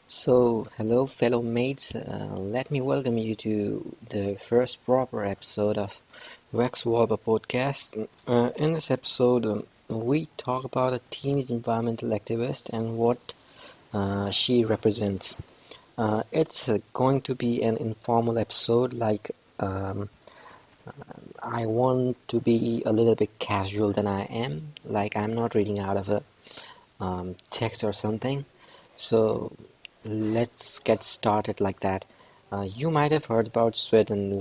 Hello, fellow mates. Let me welcome you to the first proper episode of XoXo podcast. In this episode, we talk about a teenage environmental activist and what she represents. It's going to be an informal episode, um, I want to be a little bit casual than I am, like I'm not reading out of a text or something. So let's get started like that. You might have heard about Sweden.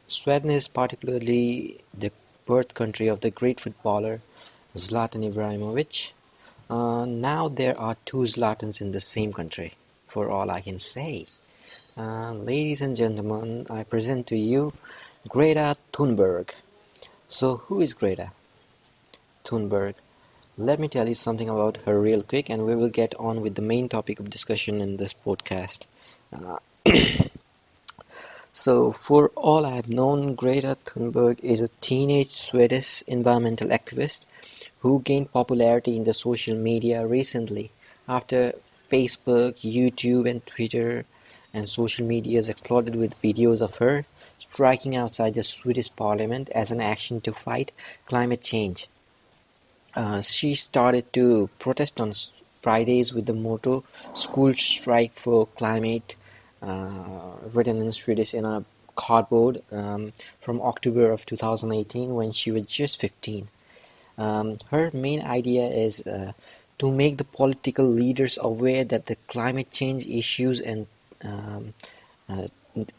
Sweden is particularly the birth country of the great footballer Zlatan Ibrahimovic. Now there are two Zlatans in the same country, for all I can say. Ladies and gentlemen, I present to you Greta Thunberg. So who is Greta Thunberg? Let me tell you something about her real quick, and we will get on with the main topic of discussion in this podcast. Uh, for all I have known, Greta Thunberg is a teenage Swedish environmental activist who gained popularity in the social media recently after Facebook, YouTube, and Twitter and social medias exploded with videos of her striking outside the Swedish parliament as an action to fight climate change. She started to protest on Fridays with the motto "School Strike for Climate" written in Swedish in a cardboard from October of 2018 when she was just 15. Her main idea is to make the political leaders aware that the climate change issues um, uh,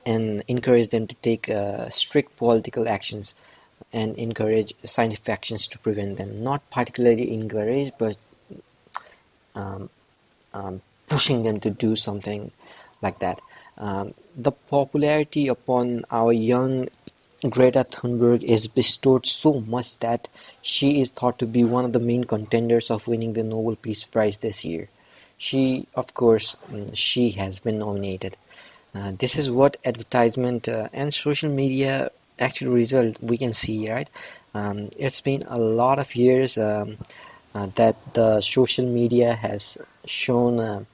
and encourage them to take strict political actions and encourage scientific actions to prevent them. Not particularly encourage, but um, pushing them to do something like that. The popularity upon our young Greta Thunberg is bestowed so much that she is thought to be one of the main contenders of winning the Nobel Peace Prize this year. She has been nominated. This is what advertisement and social media actual result we can see, right? It's been a lot of years that the social media has shown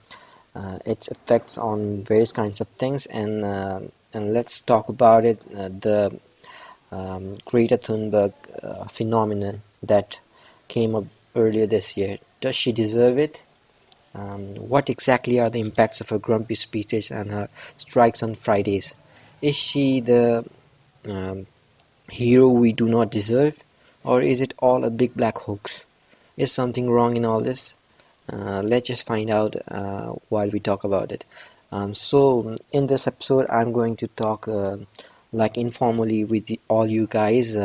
its effects on various kinds of things, and let's talk about it. The Greta Thunberg phenomenon that came up earlier this year. Does she deserve it? What exactly are the impacts of her grumpy speeches and her strikes on Fridays? Is she the um, hero we do not deserve, or is it all a big black hoax? Is something wrong in all this? Let's just find out while we talk about it. In this episode, I'm going to talk like informally with all you guys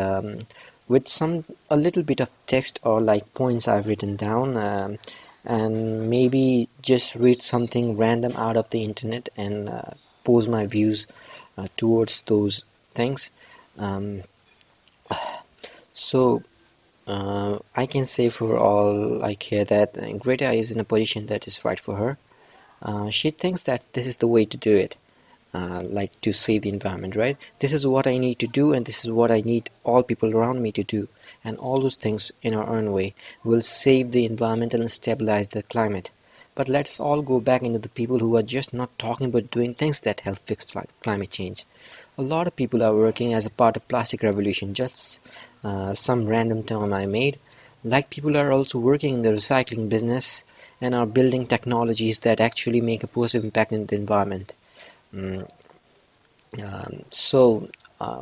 with some a little bit of text or like points I've written down. And maybe just read something random out of the internet and pose my views towards those things. Um, so I can say for all I care that Greta is in a position that is right for her. She thinks that this is the way to do it, like to save the environment, right? This is what I need to do, and this is what I need all people around me to do, and all those things in our own way will save the environment and stabilize the climate. But let's all go back into the people who are just not talking but doing things that help fix climate change. A lot of people are working as a part of plastic revolution, just some random term I made. Like people are also working in the recycling business and are building technologies that actually make a positive impact in the environment. Mm,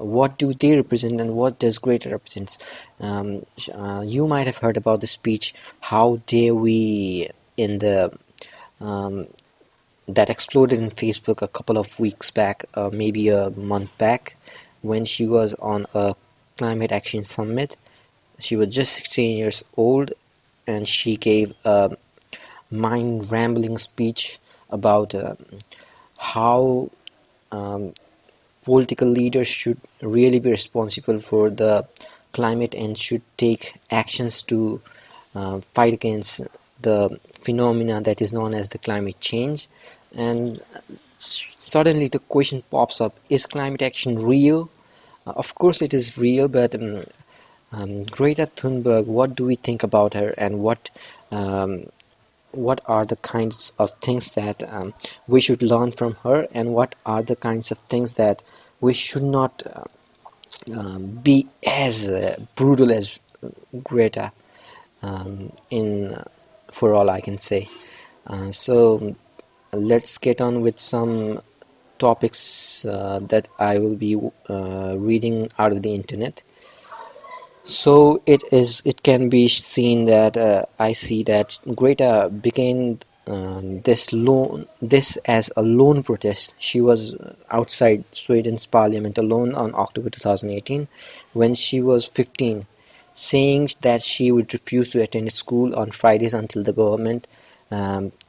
what do they represent and what does Greta represent? You might have heard about the speech, "How dare we," in the um, that exploded in Facebook a couple of weeks back, maybe a month back, when she was on a climate action summit. She was just 16 years old, and she gave a mind-rambling speech about how um, political leaders should really be responsible for the climate and should take actions to fight against the phenomena that is known as the climate change. And suddenly the question pops up, is climate action real? Of course it is real, but Greta Thunberg, what do we think about her, and what um, what are the kinds of things that we should learn from her, and what are the kinds of things that we should not be as brutal as Greta, in for all I can say. So let's get on with some topics that I will be reading out of the internet. So it can be seen that I see that Greta began this as a lone protest. She was outside Sweden's parliament alone on October 2018 when she was 15, saying that she would refuse to attend school on Fridays until the government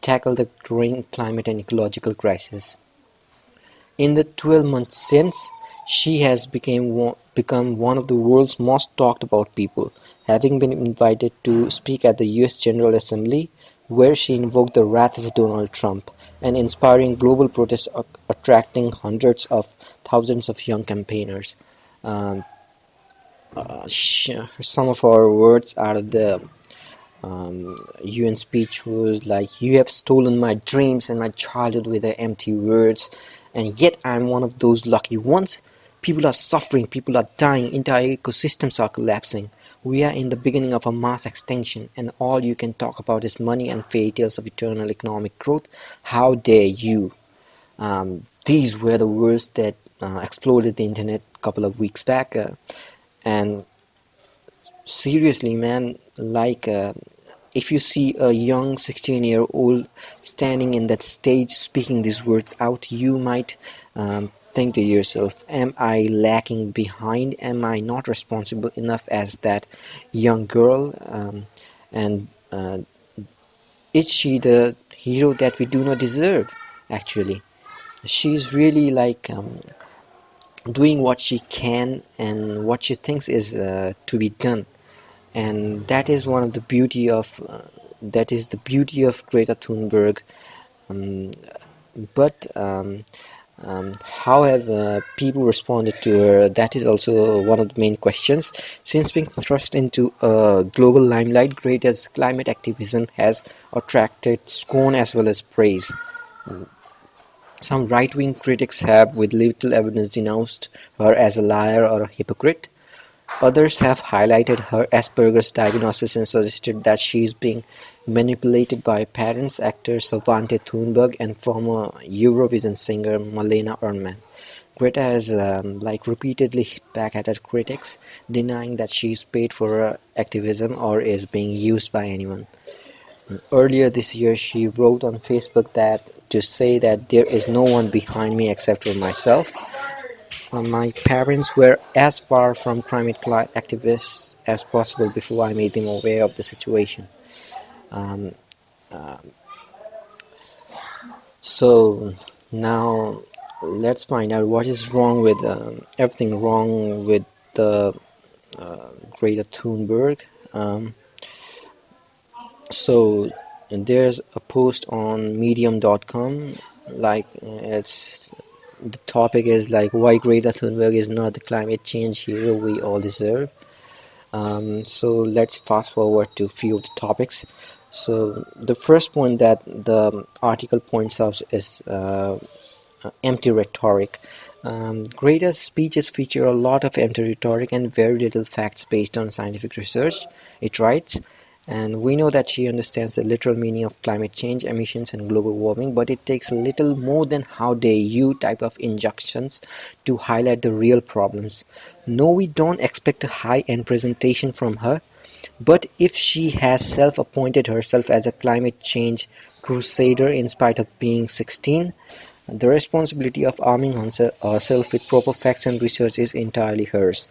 tackled the growing climate and ecological crisis. In the 12 months since, she has become one of the world's most talked about people, having been invited to speak at the US General Assembly, where she invoked the wrath of Donald Trump, and inspiring global protests attracting hundreds of thousands of young campaigners. Um, some of our words out of the UN speech was like, "You have stolen my dreams and my childhood with the empty words, and yet I'm one of those lucky ones. People are suffering, people are dying, entire ecosystems are collapsing. We are in the beginning of a mass extinction, and all you can talk about is money and fairy tales of eternal economic growth. How dare you?" These were the words that exploded the internet a couple of weeks back, and seriously, man, like if you see a young 16-year-old standing in that stage speaking these words out, you might think to yourself, am I lacking behind? Am I not responsible enough as that young girl? And is she the hero that we do not deserve, actually? She's really like doing what she can and what she thinks is to be done, and that is the beauty of Greta Thunberg. Um, but how have people responded to her? That is also one of the main questions. Since being thrust into a global limelight, Greta's climate activism has attracted scorn as well as praise. Some right-wing critics have, with little evidence, denounced her as a liar or a hypocrite. Others have highlighted her Asperger's diagnosis and suggested that she is being manipulated by parents, actor Svante Thunberg and former Eurovision singer Malena Ernman. Greta has repeatedly hit back at her critics, denying that she is paid for her activism or is being used by anyone. Earlier this year, she wrote on Facebook that to say that there is no one behind me except for myself. My parents were as far from climate activists as possible before I made them aware of the situation. Um, so now let's find out what is wrong with everything wrong with the Greta Thunberg. Um, so there's a post on medium.com, like it's the topic is like why Greta Thunberg is not the climate change hero we all deserve. So let's fast forward to a few of the topics. So the first point that the article points out is empty rhetoric. Greta's speeches feature a lot of empty rhetoric and very little facts based on scientific research, it writes. And we know that she understands the literal meaning of climate change, emissions, and global warming, but it takes a little more than "how dare you" type of injunctions to highlight the real problems. No, we don't expect a high-end presentation from her, but if she has self-appointed herself as a climate change crusader in spite of being 16, the responsibility of arming herself with proper facts and research is entirely hers.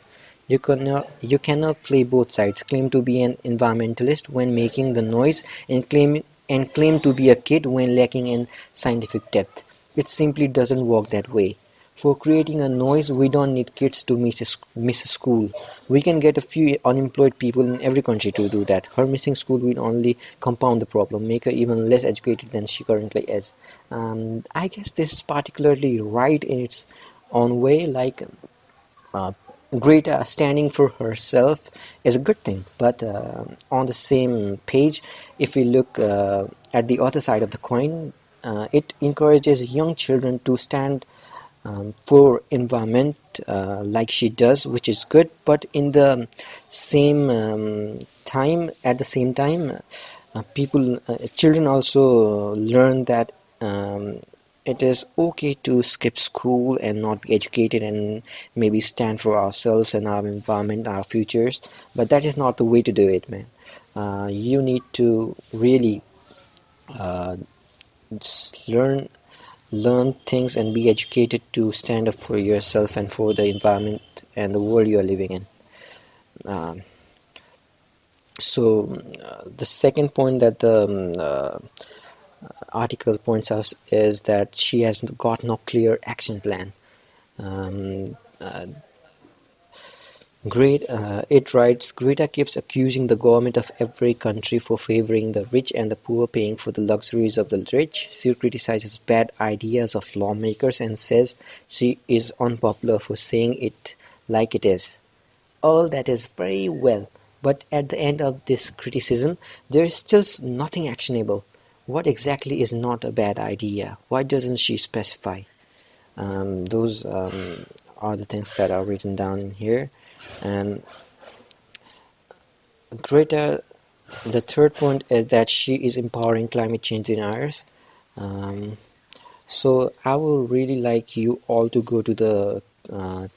You cannot play both sides, claim to be an environmentalist when making the noise and claim to be a kid when lacking in scientific depth. It simply doesn't work that way. For creating a noise, we don't need kids to miss school. We can get a few unemployed people in every country to do that. Her missing school will only compound the problem, make her even less educated than she currently is. I guess this is particularly right in its own way, like uh, Greta standing for herself is a good thing, but on the same page, if we look at the other side of the coin, it encourages young children to stand for environment like she does, which is good. But in the same at the same time, children also learn that it is okay to skip school and not be educated and maybe stand for ourselves and our environment, our futures. But that is not the way to do it, man. You need to really uh, learn things and be educated to stand up for yourself and for the environment and the world you are living in. Um, the second point that the article points out is that she has got no clear action plan. Um, uh, it writes, Greta keeps accusing the government of every country for favoring the rich and the poor paying for the luxuries of the rich. She criticizes bad ideas of lawmakers and says she is unpopular for saying it like it is. All that is very well, but at the end of this criticism, there is still nothing actionable. What exactly is not a bad idea? Why doesn't she specify? Those are the things that are written down in here. And Greta, the third point is that she is empowering climate change deniers. Um, so I would really like you all to go to the uh,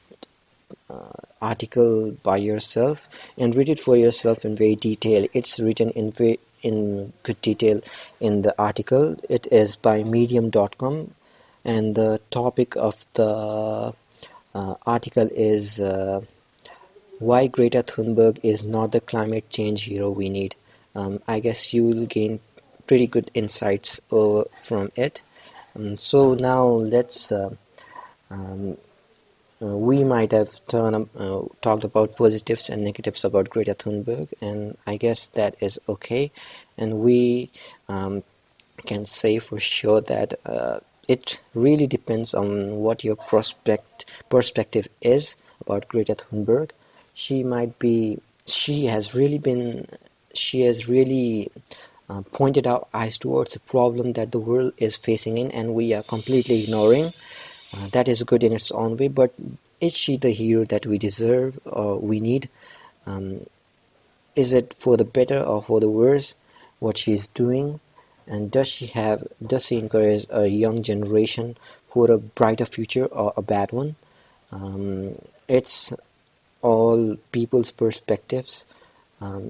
article by yourself and read it for yourself in very detail. It's written in good detail in the article. It is by medium.com, and the topic of the article is why Greta Thunberg is not the climate change hero we need. I guess you will gain pretty good insights from it. So now let's um, we might have talked about positives and negatives about Greta Thunberg, and I guess that is okay. And we um, can say for sure that it really depends on what your perspective is about Greta Thunberg. She might be, she has really been, she has really pointed our eyes towards a problem that the world is facing in, and we are completely ignoring. That is good in its own way, but is she the hero that we deserve or we need? Um, is it for the better or for the worse what she is doing? And does she encourage a young generation for a brighter future or a bad one? It's all people's perspectives.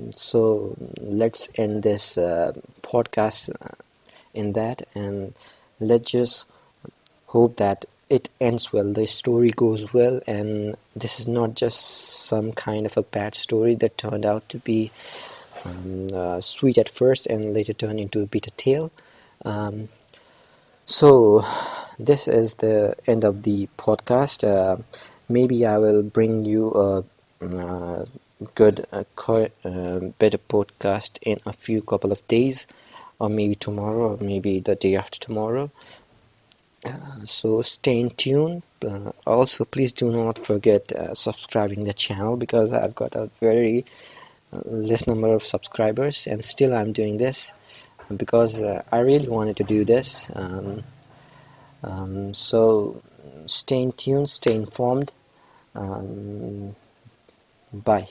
So let's end this podcast in that, and let's just hope that it ends well, the story goes well, and this is not just some kind of a bad story that turned out to be sweet at first and later turned into a bitter tale. Um, so, this is the end of the podcast. Maybe I will bring you a good, better podcast in a few couple of days, or maybe tomorrow, or maybe the day after tomorrow. So stay tuned. Also, please do not forget subscribing the channel, because I've got a very less number of subscribers, and still I'm doing this because I really wanted to do this. So stay tuned, stay informed. Bye.